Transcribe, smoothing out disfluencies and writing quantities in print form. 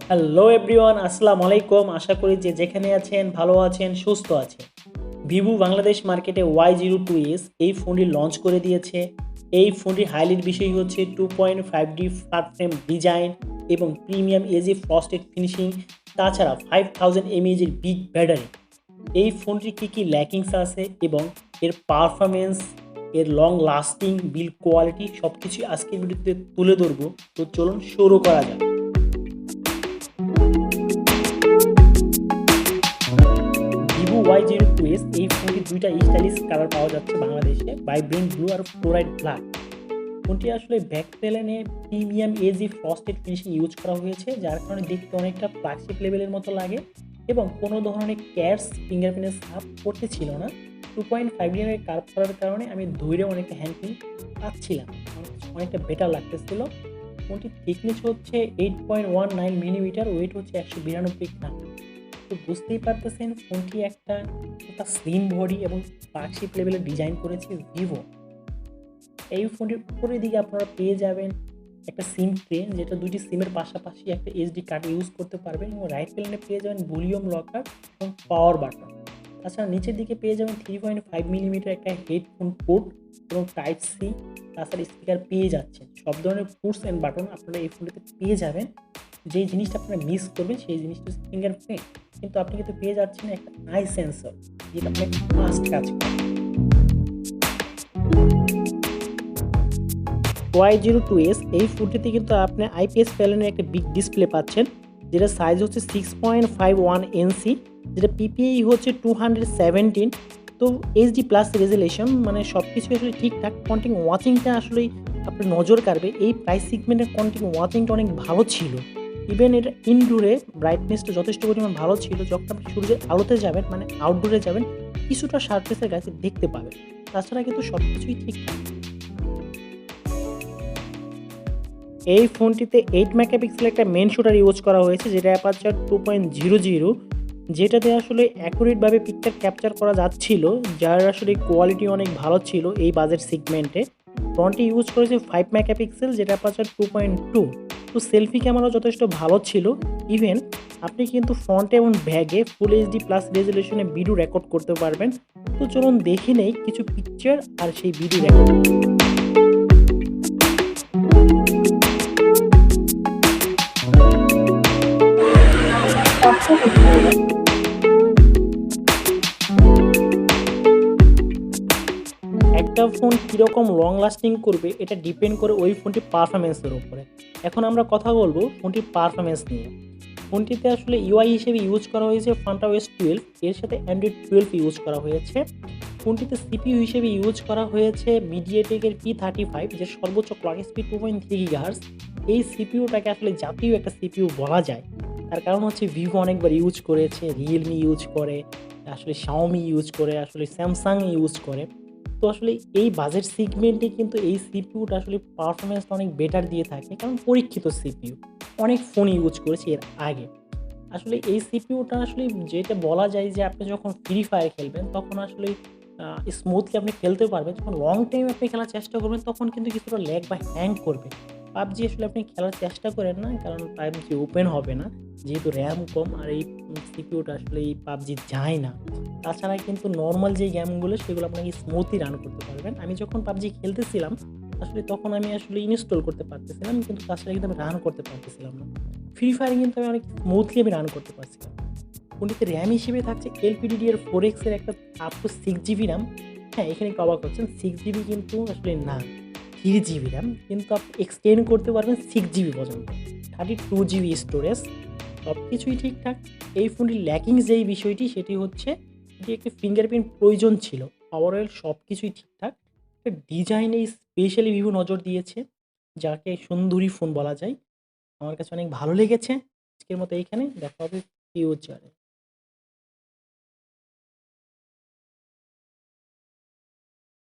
Hello everyone, আসসালামু আলাইকুম। আশা করি যে যেখানে আছেন ভালো আছেন, সুস্থ আছেন। ভিভো বাংলাদেশ মার্কেটে Y02s এই ফোনটি লঞ্চ করে দিয়েছে। এই ফোনটির হাইলাইট বিষয় হচ্ছে 2.5D ফ্ল্যাট ফ্রেম ডিজাইন এবং প্রিমিয়াম এজি ফ্রস্টেড ফিনিশিং, তাছাড়া 5000 mAh এর বিগ ব্যাটারি। এই ফোনটির কী ল্যাকিংস আছে এবং এর পারফরমেন্স, এর লং লাস্টিং, বিল্ড কোয়ালিটি সব কিছুই আজকের ভিডিওতে তুলে ধরবো। তো চলুন শুরু করা যাক। ভিভো Y02s এই ফোনটি দুইটা স্টাইলিশ কালার পাওয়া যাচ্ছে বাংলাদেশে, ভাইব্রেন্ট ব্লু আর ফ্লোরাইড ব্ল্যাক। ফোনটি আসলে ব্যাক প্যানেলে premium AG frosted finishing use করা হয়েছে, যার কারণে দেখতে অনেকটা ফ্ল্যাগশিপ লেভেলের মতো লাগে এবং কোনো ধরনের ক্যাশ ফিঙ্গারপ্রিন্টের ছাপ করতে ছিল না। 2.5D এর কার্ভ করার কারণে আমি ধৈর্য অনেকটা হ্যান্ডফিল পাচ্ছিলাম, আমার কাছে অনেকটা বেটার লাগতেছিল। ফোনটির থিকনেস হচ্ছে 8.19 মিলিমিটার, ওয়েট হচ্ছে 192 গ্রাম। তো বুঝতেই পারতেছেন ফোনটি একটা স্লিম বডি এবং ফ্ল্যাগশিপ লেভেলে ডিজাইন করেছে ভিভো। এই ফোনটির উপরের দিকে আপনারা পেয়ে যাবেন একটা সিম ট্রে, যেটা দুটি সিমের পাশাপাশি একটা এইচডি কার্ড ইউজ করতে পারবেন, এবং রাইট প্যানেলে পেয়ে যাবেন ভলিউম লকার এবং পাওয়ার বাটন। তাছাড়া নিচের দিকে পেয়ে যাবেন 3.5 মিলিমিটার একটা হেডফোন পোর্ট এবং টাইপ সি। তাছাড়া স্পিকার পেয়ে যাচ্ছেন। সব ধরনের পুশ অ্যান্ড বাটন আপনারা এই ফোনটিতে পেয়ে যাবেন। যেই জিনিসটা আপনারা মিস করবেন সেই জিনিসটা হচ্ছে ফিঙ্গারপ্রিন্ট, কিন্তু আপনি কিন্তু পেয়ে যাচ্ছেন একটা আই সেন্সর, যেটা আপনার ফাস্ট কাজ করে। Y02s এই ফোনটিতে কিন্তু আপনি আইপিএস প্যানেলের একটা বিগ ডিসপ্লে পাচ্ছেন, যেটা সাইজ হচ্ছে 6.51 ইঞ্চি, যেটা পিপিআই হচ্ছে 217। তো এইচডি প্লাস রেজুলেশন, মানে সব কিছু আসলে ঠিকঠাক। কন্টেন্ট ওয়াচিংটা আসলেই আপনার নজর কাড়বে। এই প্রাইস সেগমেন্টের কন্টেন্ট ওয়াচিংটা অনেক ভালো ছিল। ইভেন এটা ইনডোরে ব্রাইটনেসটা যথেষ্ট পরিমাণ ভালো ছিল। যখন আপনি সূর্যের আলোতে যাবেন, মানে আউটডোরে যাবেন, কিছুটা সারফেসের কাছে দেখতে পাবেন। তাছাড়া কিন্তু সব কিছুই ঠিকঠাক। এই ফোনটিতে 8 মেগাপিক্সেল একটা মেইন শুটার ইউজ করা হয়েছে, যেটা অ্যাপারচার 2.00, যেটাতে আসলে অ্যাকুরেটভাবে পিকচার ক্যাপচার করা যাচ্ছিল, যার আসলে কোয়ালিটি অনেক ভালো ছিল এই বাজেট সেগমেন্টে। ফ্রন্টে ইউজ করেছে 5 মেগাপিক্সেল, যেটা অ্যাপারচার 2.2। তো সেলফি ক্যামেরাও যথেষ্ট ভালো ছিল। ইভেন আপনি কিন্তু ফ্রন্টে এবং ব্যাগে ফুল এইচডি প্লাস রেজুলেশনে ভিডিও রেকর্ড করতে পারবেন। তো চলুন দেখে নেই কিছু পিকচার আর সেই ভিডিও রেকর্ড। একটা ফোন কীরকম লং লাস্টিং করবে এটা ডিপেন্ড করে ওই ফোনটির পারফরমেন্সের উপরে। এখন আমরা কথা বলবো ফোনটির পারফরমেন্স নিয়ে। ফোনটিতে আসলে ইউআই হিসেবে ইউজ করা হয়েছে ফান্টাওয়েস 12, এর সাথে অ্যান্ড্রয়েড 12 ইউজ করা হয়েছে। ফোনটিতে সিপিইউ হিসেবে ইউজ করা হয়েছে মিডিয়াটেকের P35, যে সর্বোচ্চ ক্লক স্পিড 2.3 GHz। এই সিপিইউটাকে আসলে জাতীয় একটা সিপিইউ বলা যায়। তার কারণ হচ্ছে ভিভো অনেকবার ইউজ করেছে, রিয়েলমি ইউজ করে, আসলে শাওমি ইউজ করে, আসলে স্যামসাং ইউজ করে। তো আসলে এই বাজেট সেগমেন্টে কিন্তু এই সিপিইউটা আসলে পারফরম্যান্সটা অনেক বেটার দিয়ে থাকে, কারণ পরীক্ষিত সিপিইউ, অনেক ফোন ইউজ করেছি এর আগে। আসলে এই সিপিইউটা আসলে যেটা বলা যায় যে আপনি যখন ফ্রি ফায়ার খেলবেন তখন আসলে স্মুথলি আপনি খেলতে পারবেন। যখন লং টাইম আপনি খেলার চেষ্টা করবেন তখন কিন্তু কিছুটা ল্যাগ বা হ্যাং করবে। পাবজি আসলে আপনি খেলার চেষ্টা করেন না, কারণ পাবজি ওপেন হবে না, যেহেতু র্যাম কম, আর এই সিপিইউটা আসলে এই পাবজি যায় না। তাছাড়া কিন্তু নর্মাল যে গেমগুলো সেগুলো আপনাকে স্মুথলি রান করতে পারবেন। আমি যখন পাবজি খেলতেছিলাম আসলে তখন আমি আসলে ইনস্টল করতে পারতেছিলাম, কিন্তু তাছাড়া কিন্তু আমি রান করতে পারতেছিলাম না। ফ্রি ফায়ার কিন্তু আমি অনেক স্মুথলি আমি রান করতে পারছিলাম। ফোনটিতে র্যাম হিসেবে থাকছে LPDDR4X এর একটা আপ টু 6GB র্যাম। হ্যাঁ, এখানে একটু অবাক হচ্ছেন, 6GB কিন্তু আসলে না, 3GB র্যাম, কিন্তু আপনি এক্সটেন্ড করতে পারবেন 6GB পর্যন্ত। 32GB স্টোরেজ, সব কিছুই ঠিকঠাক। এই ফোনটির ল্যাকিং যেই বিষয়টি সেটি হচ্ছে এটি একটি ফিঙ্গারপ্রিন্ট প্রয়োজন ছিল। ওভারঅল সব কিছুই ঠিকঠাক। একটা ডিজাইনে স্পেশালি ভিভো নজর দিয়েছে, যাকে সুন্দরী ফোন বলা যায়। আমার কাছে অনেক ভালো লেগেছে। আজকের মতো এইখানে দেখা হবে ফিউচারে।